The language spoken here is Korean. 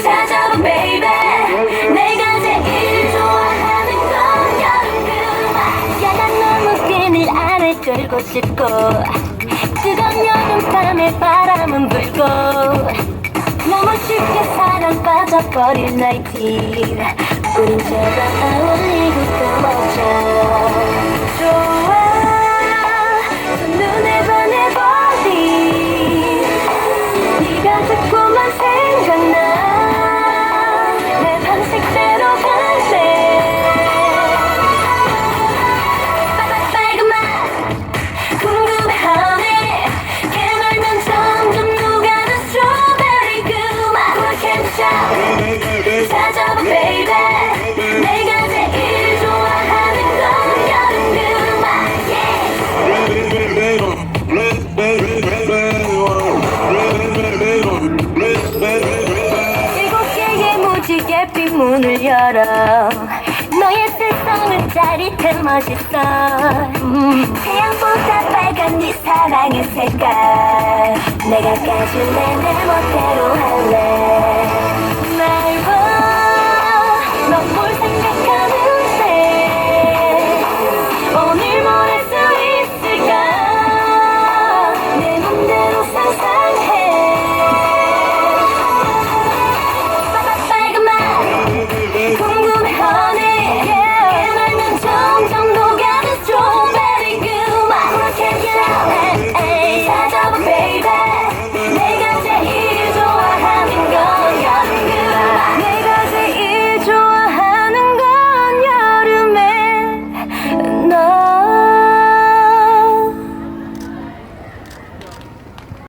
찾아봐 baby. 내가 제일 좋아하는 건 여름 그만. 야난 너무 끈을 안에 끌고 싶고 뜨거운 여름밤에 바람은 불고 너무 쉽게 사랑 빠져버릴 나이트. 우린 제발 어울리고 끊어져. 좋아 눈에 반해버린 네가 자꾸만 생각나. 내 방식대로 갈래. 빨간맛 궁금해하네. 깨물면 점점 녹아든 스트로베리 그 맛. 찾아봐 baby. 내가 제일 좋아하는 건 여름 그 맛. 일곱 개의 무지개 빗문을 열어. 너의 세상은 짜릿해 멋있어. 태양보다 빨간 네 사랑의 색깔. 내가 까줄래 내 멋대로 할래.